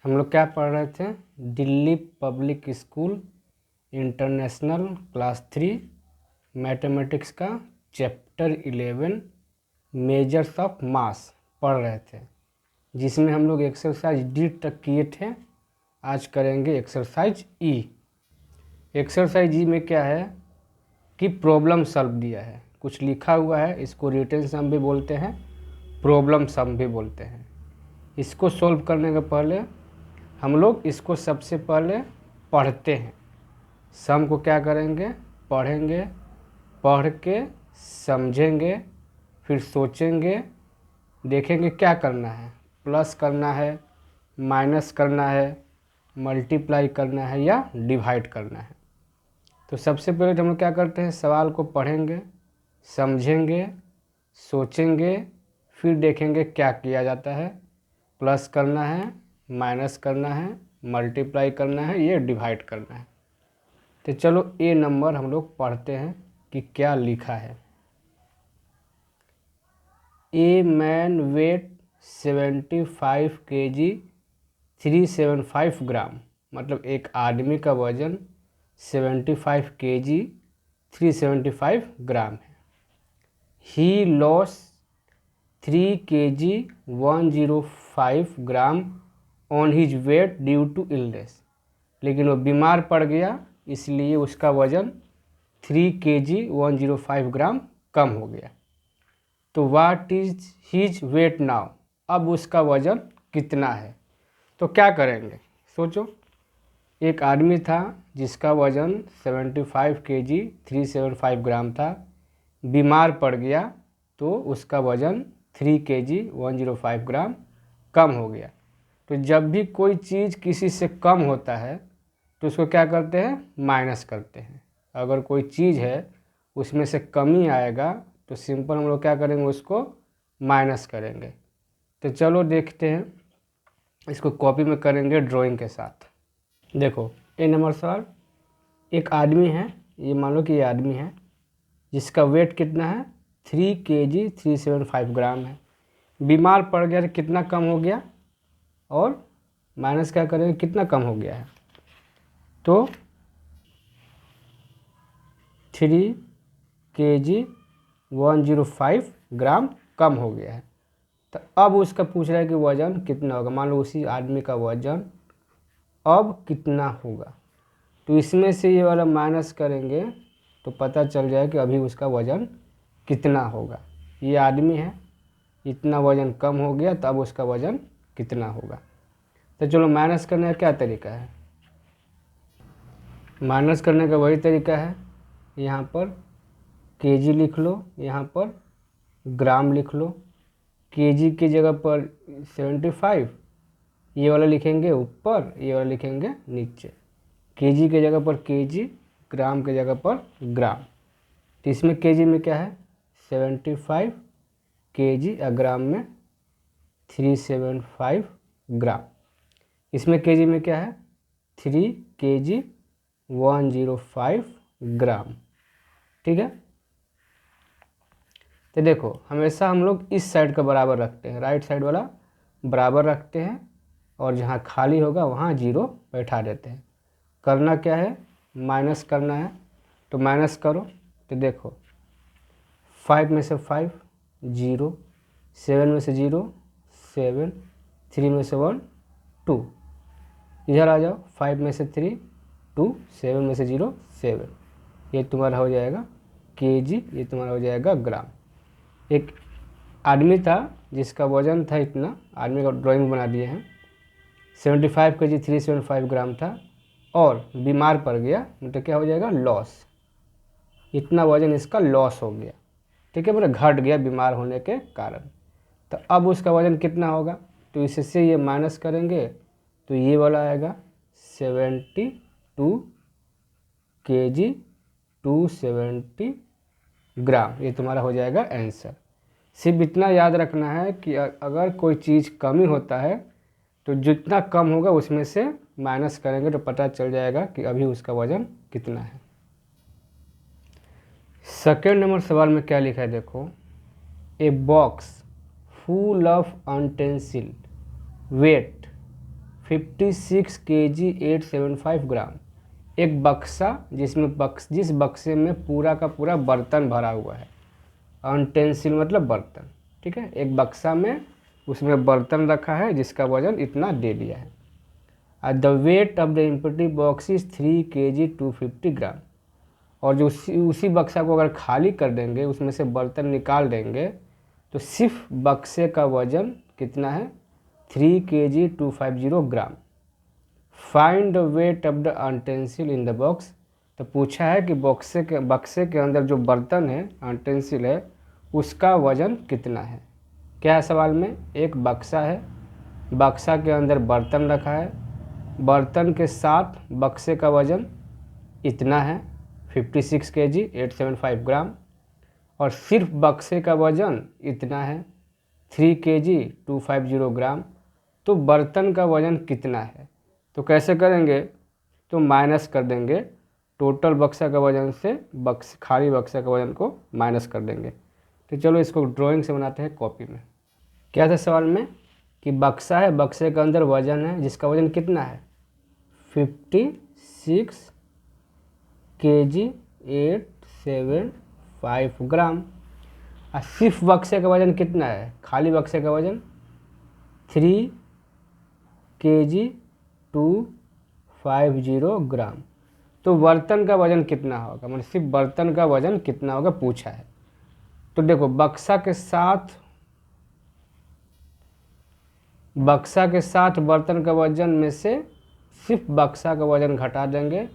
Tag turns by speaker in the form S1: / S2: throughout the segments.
S1: हम लोग क्या पढ़ रहे थे? Delhi public school international class 3 mathematics का चैप्टर 11 मेजर्स ऑफ मास पढ़ रहे थे, जिसमें हम लोग एक्सरसाइज डी तक किए थे। आज करेंगे एक्सरसाइज ई। एक्सरसाइज ई में क्या है कि प्रॉब्लम सॉल्व दिया है, कुछ लिखा हुआ है। इसको रिटन सम भी बोलते हैं, प्रॉब्लम सम भी बोलते हैं। इसको सॉल्व करने के पहले हम लोग इसको सबसे पहले पढ़ते हैं। सम को क्या करेंगे? पढ़ेंगे, पढ़ के समझेंगे, फिर सोचेंगे, देखेंगे क्या करना है, प्लस करना है, माइनस करना है, मल्टीप्लाई करना है या डिवाइड करना है। तो सबसे पहले तो हम लोग क्या करते हैं? सवाल को पढ़ेंगे, समझेंगे, सोचेंगे, फिर देखेंगे क्या किया जाता है। प्लस करना है, माइनस करना है, मल्टीप्लाई करना है, ये डिवाइड करना है। तो चलो ए नंबर हम लोग पढ़ते हैं कि क्या लिखा है। ए मैन वेट 75 kg 375 ग्राम, मतलब एक आदमी का वजन 75 kg 375 ग्राम है। He loss 3 kg 105 gram on his weight due to illness, लेकिन वो बीमार पड़ गया, इसलिए उसका वजन 3 kg 105 ग्राम कम हो गया। तो what is his weight now, अब उसका वजन कितना है? तो क्या करेंगे? सोचो, एक आदमी था जिसका वजन 75 kg 375 ग्राम था, बीमार पड़ गया तो उसका वजन 3 kg 105 ग्राम कम हो गया। तो जब भी कोई चीज़ किसी से कम होता है तो उसको क्या करते हैं? माइनस करते हैं। अगर कोई चीज़ है उसमें से कमी आएगा तो सिंपल हम लोग क्या करेंगे? उसको माइनस करेंगे। तो चलो देखते हैं, इसको कॉपी में करेंगे ड्राइंग के साथ। देखो ए नंबर सवाल, एक आदमी है, ये मान लो कि ये आदमी है जिसका वेट कितना है? 3 kg 375 ग्राम है। बीमार पड़ गया तो कितना कम हो गया, और माइनस क्या करेंगे? कितना कम हो गया है? तो 3 kg 105 ग्राम कम हो गया है। तो अब उसका पूछ रहा है कि वज़न कितना होगा। मान लो उसी आदमी का वज़न अब कितना होगा, तो इसमें से ये वाला माइनस करेंगे तो पता चल जाए कि अभी उसका वज़न कितना होगा। ये आदमी है, इतना वज़न कम हो गया, तो अब उसका वज़न कितना होगा। तो चलो माइनस करने का क्या तरीका है? माइनस करने का वही तरीका है, यहाँ पर केजी लिख लो, यहाँ पर ग्राम लिख लो। केजी की जगह पर 75, ये वाला लिखेंगे ऊपर, ये वाला लिखेंगे नीचे। केजी की जगह पर केजी, ग्राम की जगह पर ग्राम। तो इसमें केजी में क्या है? 75 केजी, और ग्राम में 375 ग्राम। इसमें केजी में क्या है? 3 kg 105 ग्राम। ठीक है। तो देखो हमेशा हम लोग इस साइड का बराबर रखते हैं, राइट साइड वाला बराबर रखते हैं, और जहाँ खाली होगा वहाँ जीरो बैठा देते हैं। करना क्या है? माइनस करना है। तो माइनस करो। तो देखो 5 में से 5 0, 7 में से 0 7, 3 में से 1 2, इधर आ जाओ। 5 में से 3 2, 7 में से 0 7, ये तुम्हारा हो जाएगा केजी, ये तुम्हारा हो जाएगा ग्राम। एक आदमी था जिसका वजन था इतना, आदमी का ड्राइंग बना दिए हैं, 75 kg 375 ग्राम था, और बीमार पड़ गया, मतलब क्या हो जाएगा? लॉस। इतना वजन इसका लॉस हो गया। ठीक है, मतलब घट गया बीमार होने के कारण। तो अब उसका वजन कितना होगा? तो इससे ये माइनस करेंगे तो ये वाला आएगा 72 kg 270 ग्राम, ये तुम्हारा हो जाएगा आंसर। सिर्फ इतना याद रखना है कि अगर कोई चीज़ कमी होता है तो जितना कम होगा उसमें से माइनस करेंगे तो पता चल जाएगा कि अभी उसका वजन कितना है। सेकेंड नंबर सवाल में क्या लिखा है? देखो, a box full of utensil weight 56 kg 875 gram. एक बक्सा जिसमें जिस बक्से में पूरा का पूरा बर्तन भरा हुआ है, अनटेंसिल मतलब बर्तन, ठीक है। एक बक्सा में उसमें बर्तन रखा है जिसका वजन इतना दे दिया है। The weight of the empty box is 3 kg 250 ग्राम। और जो उसी बक्सा को अगर खाली कर देंगे, उसमें से बर्तन निकाल देंगे, तो सिर्फ बक्से का वजन कितना है, 3 kg 250 gram. Find the weight of the utensil in the box. तो पूछा है कि बक्से के अंदर जो बर्तन है, अनटेंसिल है, उसका वजन कितना है। क्या है सवाल में, एक बक्सा है, बक्सा के अंदर बर्तन रखा है, बर्तन के साथ बक्से का वजन इतना है 56 kg 875 ग्राम, और सिर्फ बक्से का वजन इतना है 3 kg 250 ग्राम। तो बर्तन का वजन कितना है, तो कैसे करेंगे, तो माइनस कर देंगे टोटल बक्सा का वजन से खाली बक्सा का वजन को माइनस कर देंगे। तो चलो इसको ड्राइंग से बनाते हैं कॉपी में। क्या था सवाल में कि बक्सा है, बक्से के अंदर वजन है जिसका वजन कितना है 56 kg 875 ग्राम। और सिर्फ बक्से का वजन कितना है, खाली बक्से का वजन 3 kg 250 ग्राम। तो बर्तन का वजन कितना होगा, मतलब सिर्फ बर्तन का वजन कितना होगा पूछा है। तो देखो बक्सा के साथ बर्तन का वजन में से सिर्फ बक्सा का वजन घटा देंगे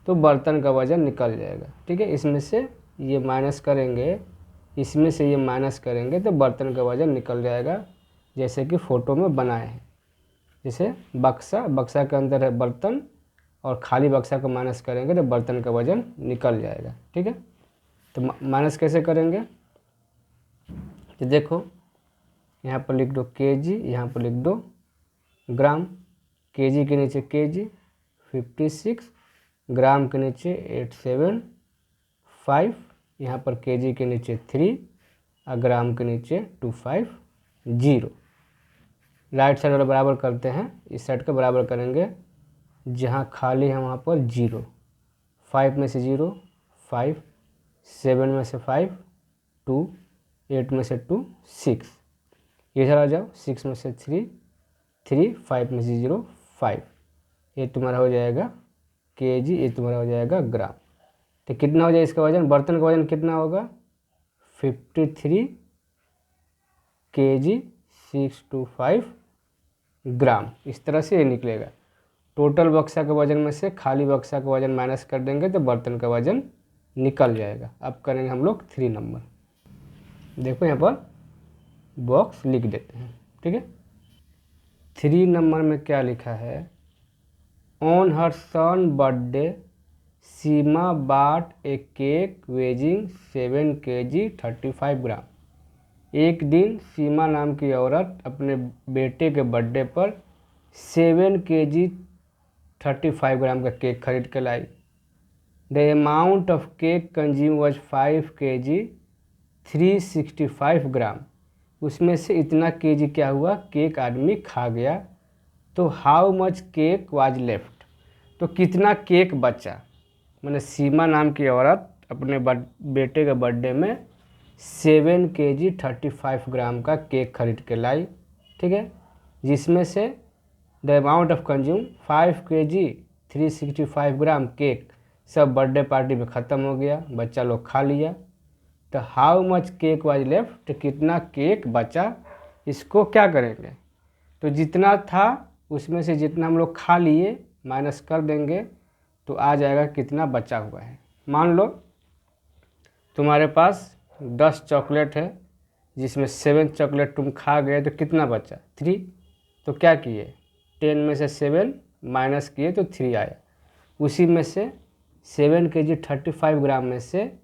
S1: तो बर्तन का वजन निकल जाएगा, ठीक है। इसमें से ये माइनस करेंगे, इसमें से ये माइनस करेंगे तो बर्तन का वजन निकल जाएगा, जैसे कि फ़ोटो में बनाए हैं। जैसे बक्सा के अंदर है बर्तन और खाली बक्सा को माइनस करेंगे तो बर्तन का वजन निकल जाएगा, ठीक है। तो माइनस कैसे करेंगे, तो देखो यहाँ पर लिख दो kg, यहाँ पर लिख दो ग्राम। kg के नीचे kg 56, ग्राम के नीचे 875, यहाँ पर kg के नीचे 3 और ग्राम के नीचे 250। राइट साइड वाला बराबर करते हैं, इस साइड का बराबर करेंगे, जहाँ खाली है वहाँ पर 0, 5 में से 0 5, 7 में से 5 2, 8 में से 2 6, इधर आ जाओ, 6 में से 3 3, 5 में से 0 5, ये तुम्हारा हो जाएगा kg, ये तुम्हारा हो जाएगा ग्राम। तो कितना हो जाए इसका वजन, बर्तन का वजन कितना होगा 53 kg 625 ग्राम। इस तरह से ये निकलेगा। टोटल बक्सा के वजन में से खाली बक्सा का वजन माइनस कर देंगे तो बर्तन का वजन निकल जाएगा। अब करेंगे हम लोग 3 नंबर। देखो यहाँ पर बॉक्स लिख देते हैं, ठीक है। 3 नंबर में क्या लिखा है, ऑन हर सन बर्थडे सीमा बाट ए केक वेजिंग 7 kg 35 ग्राम। एक दिन सीमा नाम की औरत अपने बेटे के बर्थडे पर 7 kg 35 ग्राम का केक खरीद के लाई। The amount of cake consume was 5 kg 365 gram. उसमें से इतना केजी क्या हुआ, केक आदमी खा गया। तो how much cake was left, तो कितना केक बचा। मैंने सीमा नाम की औरत अपने बेटे के बर्थडे में 7 kg 35 ग्राम का केक खरीद के लाई, ठीक है। जिसमें से the amount of consume 5 kg 365 gram cake सब बर्थडे पार्टी में ख़त्म हो गया, बच्चा लोग खा लिया। तो how much cake was left, तो कितना केक बचा, इसको क्या करेंगे, तो जितना था उसमें से जितना हम लोग खा लिए माइनस कर देंगे तो आ जाएगा कितना बचा हुआ है। मान लो तुम्हारे पास 10 चॉकलेट है, जिसमें 7 चॉकलेट तुम खा गए तो कितना बचा 3। तो क्या किए 10 में से 7 माइनस किए तो 3 आया। उसी में से 7 kg 35 ग्राम में से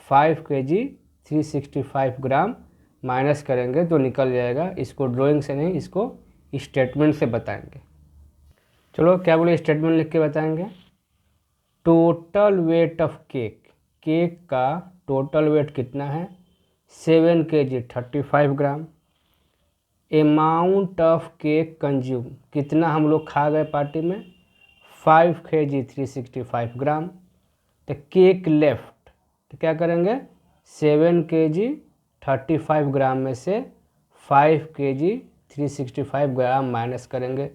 S1: 5 kg 365 ग्राम माइनस करेंगे तो निकल जाएगा। इसको ड्राइंग से नहीं, इसको स्टेटमेंट से बताएंगे। चलो क्या बोले, स्टेटमेंट लिख के बताएंगे। Total weight of cake, cake का टोटल वेट कितना है 7 kg 35 gram. Amount of cake consume, कितना हम लोग खा गए पार्टी में, 5 kg 365 ग्राम। तो केक लेफ्ट, तो क्या करेंगे 7 kg 35 ग्राम में से 5 kg 365 ग्राम माइनस करेंगे।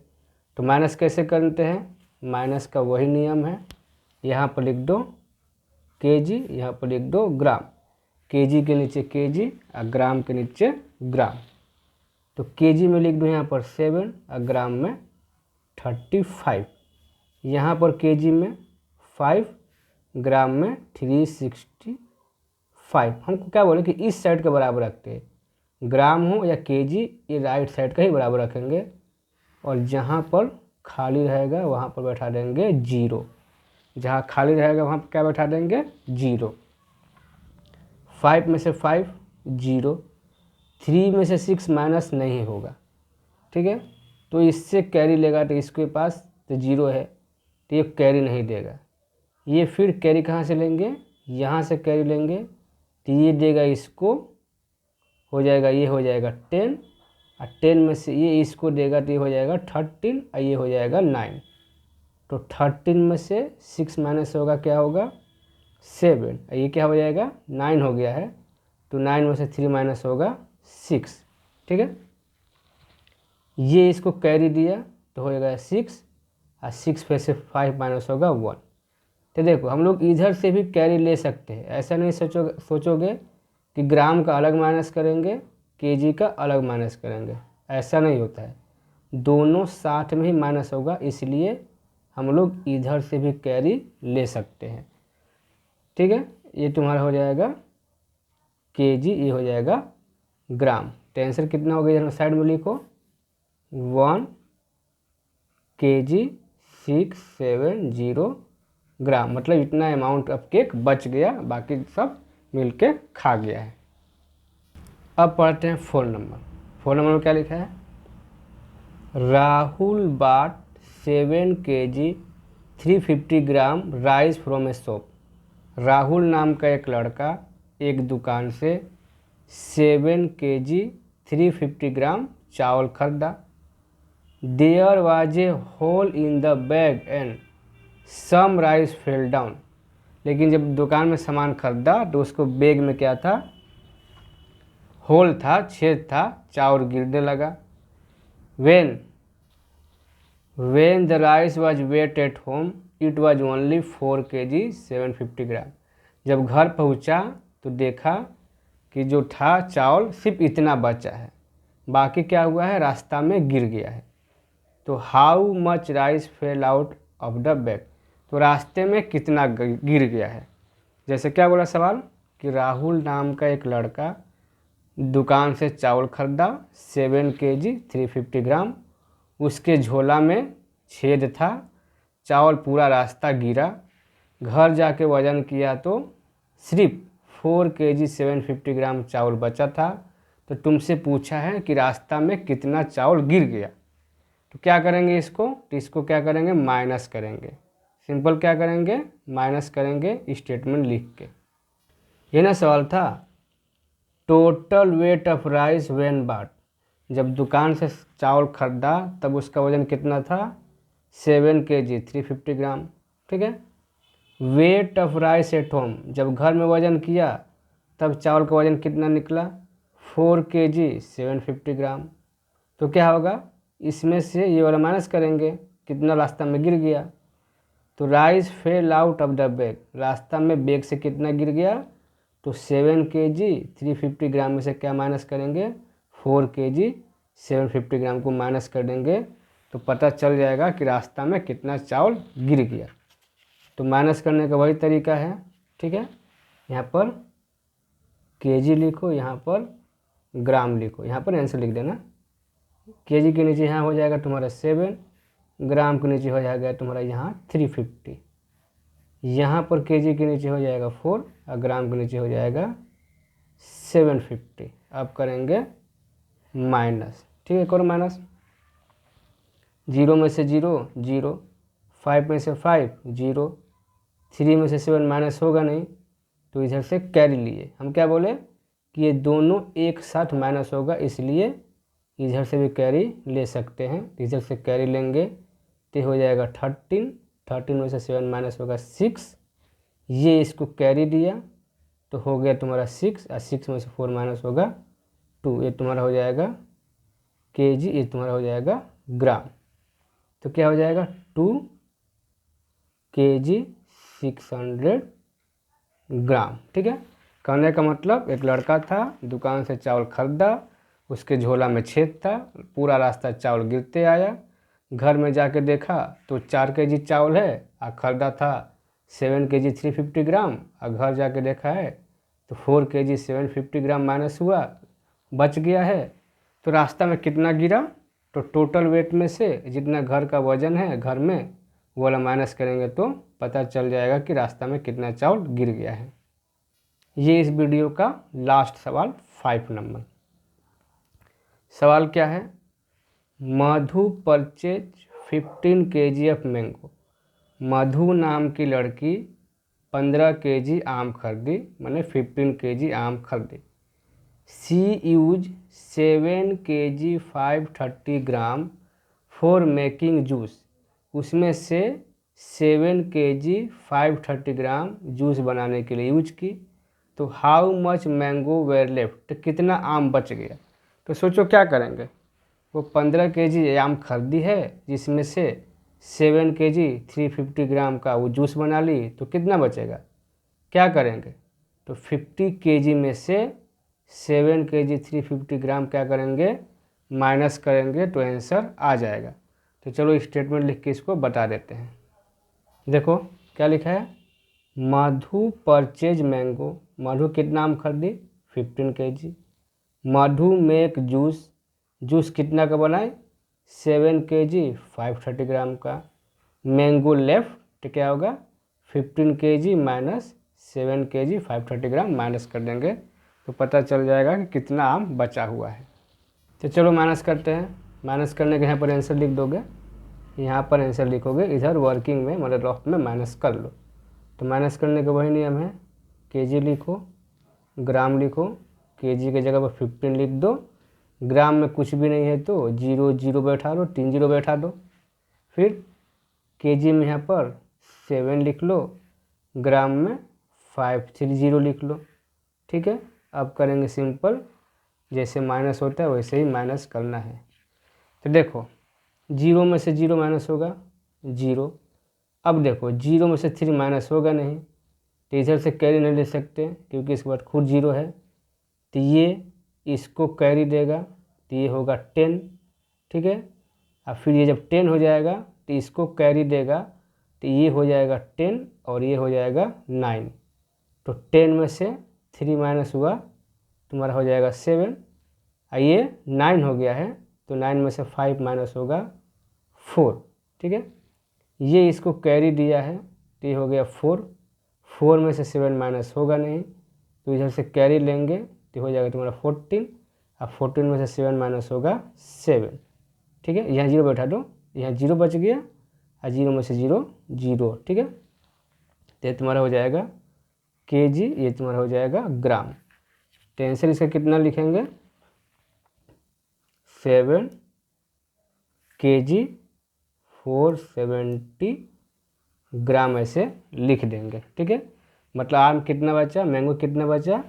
S1: तो माइनस कैसे करते हैं, माइनस का वही नियम है, यहाँ पर लिख दो केजी, यहाँ पर लिख दो ग्राम, केजी के नीचे केजी और ग्राम के नीचे ग्राम। तो केजी में लिख दो यहाँ पर 7 और ग्राम में 35, यहाँ पर केजी में 5, ग्राम में 365। हमको क्या बोले कि इस साइड के बराबर रखते हैं, ग्राम हो या केजी, ये राइट साइड का ही बराबर रखेंगे, और जहाँ पर खाली रहेगा वहाँ पर बैठा देंगे 0, जहाँ खाली रहेगा वहाँ पर क्या बैठा देंगे 0। 5 में से 5 0, 3 में से 6 माइनस नहीं होगा, ठीक है। तो इससे कैरी लेगा तो इसके पास तो 0 है, तो ये कैरी नहीं देगा। ये फिर कैरी कहाँ से लेंगे, यहाँ से कैरी लेंगे, तो ये देगा इसको, हो जाएगा ये हो जाएगा 10, और 10 में से ये इसको देगा तो ये हो जाएगा 13 और ये हो जाएगा 9। तो 13 में से 6 माइनस होगा, क्या होगा 7, ये क्या हो जाएगा 9 हो गया है। तो 9 में से 3 माइनस होगा 6, ठीक है। ये इसको कैरी दिया तो हो जाएगा 6, और 6 में से 5 माइनस होगा 1। तो देखो हम लोग इधर से भी कैरी ले सकते हैं, ऐसा नहीं सोचोगे कि ग्राम का अलग माइनस करेंगे केजी का अलग माइनस करेंगे, ऐसा नहीं होता है, दोनों साथ में ही माइनस होगा, इसलिए हम लोग इधर से भी कैरी ले सकते हैं, ठीक है। ये तुम्हारा हो जाएगा केजी, ये हो जाएगा ग्राम। तो आंसर कितना हो गया, इधर साइड में लिखो 1 kg 670 ग्राम, मतलब इतना अमाउंट ऑफ केक बच गया, बाकी सब मिलके खा गया है। अब पढ़ते हैं 4 नंबर। 4 नंबर में क्या लिखा है, राहुल बाट 7 kg 350 gram rice from A shop. Rahul नाम का एक लड़का एक दुकान से 7 kg 350 ग्राम चावल खरीदा। There was a hole in the bag and some rice fell down. लेकिन जब दुकान में सामान खरीदा तो उसको बैग में क्या था, होल था, छेद था, चावल गिरने लगा। when the rice was weighed at home it was only 4 kg 750 ग्राम। जब घर पहुंचा तो देखा कि जो था चावल सिर्फ इतना बचा है, बाकी क्या हुआ है रास्ता में गिर गया है। तो how much rice fail out of the bag, तो रास्ते में कितना गिर गया है। जैसे क्या बोला सवाल कि राहुल नाम का एक लड़का दुकान से चावल खरीदा 7 kg 350 ग्राम, उसके झोला में छेद था, चावल पूरा रास्ता गिरा, घर जाके वज़न किया तो सिर्फ 4 kg 750 ग्राम चावल बचा था। तो तुमसे पूछा है कि रास्ता में कितना चावल गिर गया, तो क्या करेंगे इसको, तो इसको क्या करेंगे माइनस करेंगे, सिंपल क्या करेंगे माइनस करेंगे स्टेटमेंट लिख के। ये ना सवाल था, total weight of rice when bought, जब दुकान से चावल खरीदा तब उसका वज़न कितना था 7 kg 350 ग्राम, ठीक है। Wait of rice at home, जब घर में वज़न किया तब चावल का वज़न कितना निकला 4 kg 750 ग्राम। तो क्या होगा, इसमें से ये वाला माइनस करेंगे, कितना रास्ता में गिर गया। तो rice fail out of the bag, रास्ता में बैग से कितना गिर गया, तो 7 kg 350 ग्राम में से क्या माइनस करेंगे 4 kg 750 ग्राम को माइनस कर देंगे, तो पता चल जाएगा कि रास्ता में कितना चावल गिर गया। तो माइनस करने का वही तरीका है, ठीक है। यहाँ पर केजी लिखो, यहाँ पर ग्राम लिखो, यहाँ पर आंसर लिख देना। केजी के नीचे यहाँ हो जाएगा तुम्हारा 7, ग्राम के नीचे हो जाएगा तुम्हारा यहाँ 350, यहाँ पर केजी के नीचे हो जाएगा 4 और ग्राम के नीचे हो जाएगा 750। अब करेंगे माइनस, ठीक है, करो माइनस। 0 में से 0 0, 5 में से 5 0, 3 में से 7 माइनस होगा नहीं, तो इधर से कैरी लिए। हम क्या बोले कि ये दोनों एक साथ माइनस होगा, इसलिए इधर से भी कैरी ले सकते हैं, इधर से कैरी लेंगे तो हो जाएगा 13, 13 में से 7 माइनस होगा 6, ये इसको कैरी दिया तो हो गया तुम्हारा 6, और 6 में से 4 माइनस होगा 2, ये तुम्हारा हो जाएगा केजी, ये तुम्हारा हो जाएगा ग्राम। तो क्या हो जाएगा 2 kg 600 ग्राम। ठीक है, कहने का मतलब एक लड़का था, दुकान से चावल खरीदा, उसके झोला में छेद था, पूरा रास्ता चावल गिरते आया, घर में जाके देखा तो 4 kg चावल है, और खरीदा था 7 kg 350 ग्राम, और घर जाके देखा है तो 4 kg 750 ग्राम माइनस हुआ, बच गया है। तो रास्ता में कितना गिरा, तो टोटल वेट में से जितना घर का वजन है घर में वो वाला माइनस करेंगे तो पता चल जाएगा कि रास्ता में कितना चावल गिर गया है। ये इस वीडियो का लास्ट सवाल 5 नंबर। सवाल क्या है, मधु परचेज 15 kg ऑफ मैंगो। मधु नाम की लड़की 15 kg आम खरीदी, मैंने 15 kg आम खरीदी। She use 7 kg 530 gram for making juice. उसमें से 7 kg 530 ग्राम जूस बनाने के लिए यूज की। तो how much mango were left, तो कितना आम बच गया। तो सोचो क्या करेंगे, वो 15 kg आम खरीदी है, जिसमें से 7 kg 350 ग्राम का वो जूस बना ली, तो कितना बचेगा। क्या करेंगे, तो 50 kg में से 7 kg 350 ग्राम क्या करेंगे, माइनस करेंगे तो आंसर आ जाएगा। तो चलो स्टेटमेंट लिख के इसको बता देते हैं। देखो क्या लिखा है, मधु परचेज मैंगो, मधु कितना आम खरीदी 15 kg। मधु मेक जूस, जूस कितना का बनाए 7 kg 530 ग्राम का। मैंगो लेफ्ट, तो क्या होगा 15 kg माइनस 7 kg 530 ग्राम माइनस कर देंगे तो पता चल जाएगा कि कितना आम बचा हुआ है। तो चलो माइनस करते हैं। माइनस करने के यहाँ पर आंसर लिख दोगे, यहाँ पर आंसर लिखोगे, इधर वर्किंग में मतलब रफ में माइनस कर लो। तो माइनस करने का वही नियम है, केजी लिखो, ग्राम लिखो, केजी की जगह पर 15 लिख दो, ग्राम में कुछ भी नहीं है तो 0 0 बैठा दो, 3 0 बैठा दो। फिर केजी में यहाँ पर 7 लिख लो, ग्राम में 530 लिख लो। ठीक है, अब करेंगे सिंपल, जैसे माइनस होता है वैसे ही माइनस करना है। तो देखो 0 में से 0 माइनस होगा 0। अब देखो 0 में से 3 माइनस होगा नहीं, तो इधर से कैरी नहीं ले सकते क्योंकि इसके बाद खुद 0 है, तो ये इसको कैरी देगा, तो ये होगा 10। ठीक है, और फिर ये जब 10 हो जाएगा तो इसको कैरी देगा, तो ये हो जाएगा 10 और ये हो जाएगा 9। तो 10 में से 3 माइनस हुआ तुम्हारा हो जाएगा 7, और ये 9 हो गया है, तो 9 में से 5 माइनस होगा 4। ठीक है, ये इसको कैरी दिया है, तो ये हो गया 4। 4 में से 7 माइनस होगा नहीं, तो इधर से कैरी लेंगे तो हो जाएगा तुम्हारा 14, और 14 में से 7 माइनस होगा 7। ठीक है, यहाँ 0 बैठा दो, यहाँ 0 बच गया, और 0 में से 0 0। ठीक है, तो ये तुम्हारा हो जाएगा केजी, ये तुम्हारा हो जाएगा ग्राम। तो आंसर इसका कितना लिखेंगे 7 kg 470 ग्राम ऐसे लिख देंगे। ठीक है, मतलब आम कितना बचा, मैंगो कितना बचा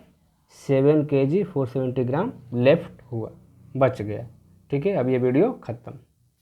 S1: 7 kg 470 ग्राम लेफ्ट हुआ, बच गया। ठीक है, अब ये वीडियो ख़त्म।